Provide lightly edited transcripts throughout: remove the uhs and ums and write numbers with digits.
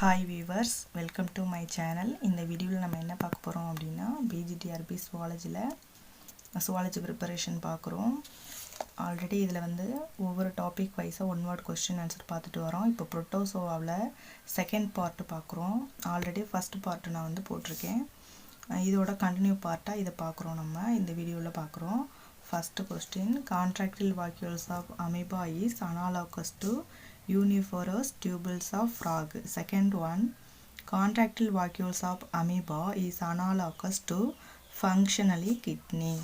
Hi viewers, welcome to my channel. இந்த வீடியோவில் நம்ம என்ன பார்க்க போகிறோம் அப்படின்னா BGTRB zoology preparation பார்க்குறோம். ஆல்ரெடி இதில் வந்து ஒவ்வொரு டாபிக் வைஸாக ஒன் வேர்ட் கொஸ்டின் ஆன்சர் பார்த்துட்டு வரோம். இப்போ புரோட்டோசோவாவில் செகண்ட் பார்ட்டு பார்க்குறோம். ஆல்ரெடி ஃபஸ்ட் பார்ட்டு நான் வந்து போட்டிருக்கேன். இதோட கண்டினியூ பார்ட்டாக இதை பார்க்குறோம். நம்ம இந்த வீடியோவில் பார்க்குறோம். First question, contractile vacuoles of amoeba is analogous to univorous tubules of frog. Second one, contractile vacuoles of amoeba is analogous to functionally kidney.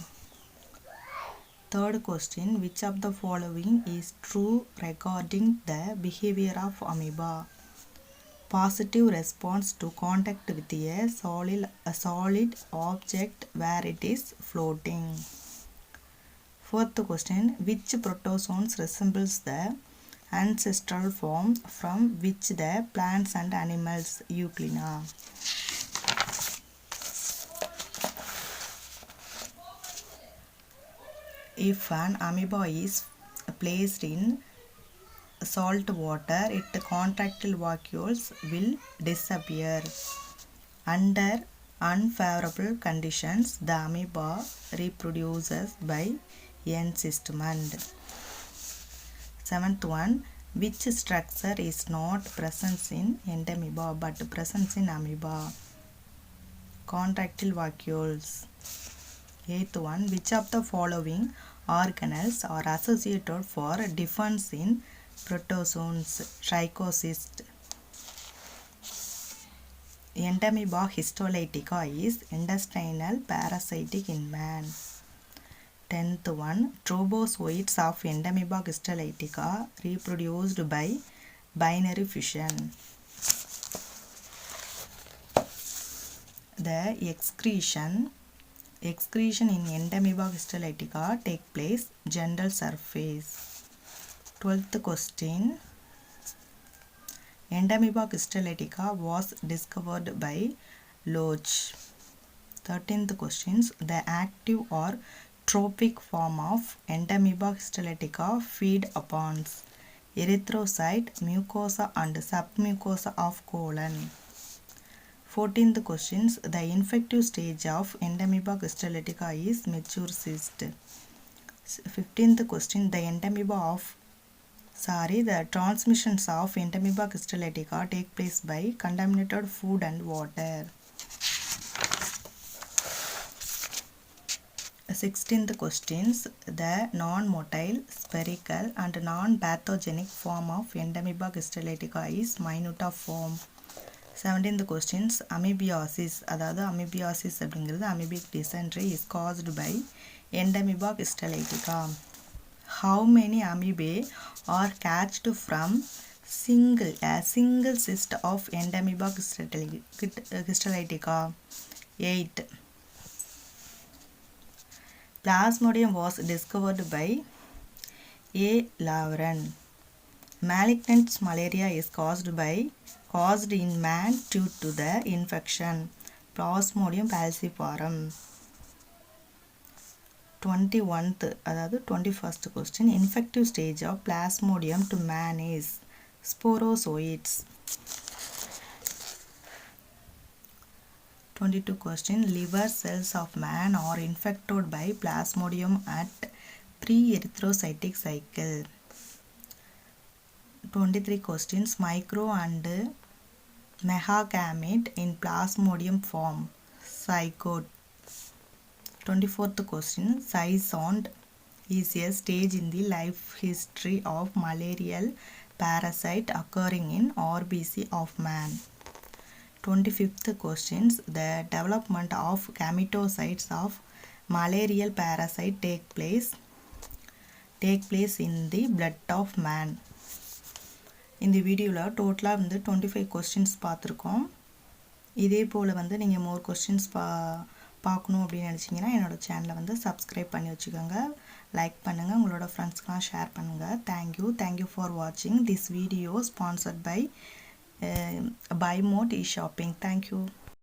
Third question, which of the following is true regarding the behavior of amoeba? Positive response to contact with a solid object where it is floating. Fourth question, which protozoans resembles the ancestral form from which the plants and animals Euglena? If an amoeba is placed in salt water, its contractile vacuoles will disappear. Under unfavorable conditions, the amoeba reproduces by encystment. Seventh one, which structure is not present in entamoeba but present in amoeba? Contractile vacuoles. Eighth one, which of the following organelles are associated for defense in protozoans? Trichocyst. Entamoeba histolytica is intestinal parasitic in man. Tenth one, trophozoites of Entamoeba histolytica reproduced by binary fission. The excretion in Entamoeba histolytica take place general surface. 12th question, Entamoeba histolytica was discovered by Loach. 13th questions, the active or trophic form of Entamoeba histolytica feed upon erythrocyte, mucosa and submucosa of colon. 14th questions, the infective stage of Entamoeba histolytica is mature cyst. 15th question, the transmissions of Entamoeba histolytica take place by contaminated food and water. 16th questions, the non-motile, spherical and non-pathogenic form of Entamoeba histolytica is minuta form. 17th questions, amoebiasis, அதாவது amoebiasis அப்படிங்கிறது amoebic dysentery is caused by Entamoeba histolytica. How many amoebae are catched from a single cyst of Entamoeba histolytica? 8. Plasmodium was discovered by A. Laveran. Malignant malaria is caused in man due to the infection Plasmodium falciparum. 21st question, infective stage of Plasmodium to man is sporozoites. 22 question, liver cells of man are infected by Plasmodium at pre-erythrocytic cycle. 23 questions, micro and megagamete in Plasmodium form zygote. 24th question, zysont is a stage in the life history of malarial parasite occurring in RBC of man. 25th questions, the development of gametocytes of malarial parasite take place in the blood of man. இந்த வீடியோவில் டோட்டலாக வந்து 25 questions பார்த்துருக்கோம். இதே போல் வந்து நீங்கள் மோர் questions பார்க்கணும் அப்படின்னு நினச்சிங்கன்னா என்னோடய சேனலை வந்து சப்ஸ்கிரைப் பண்ணி வச்சுக்கோங்க, லைக் பண்ணுங்கள், உங்களோட ஃப்ரெண்ட்ஸ்க்கெலாம் ஷேர் பண்ணுங்கள். தேங்க்யூ ஃபார் வாட்சிங் this video sponsored by BuyMote e-shopping. Thank you.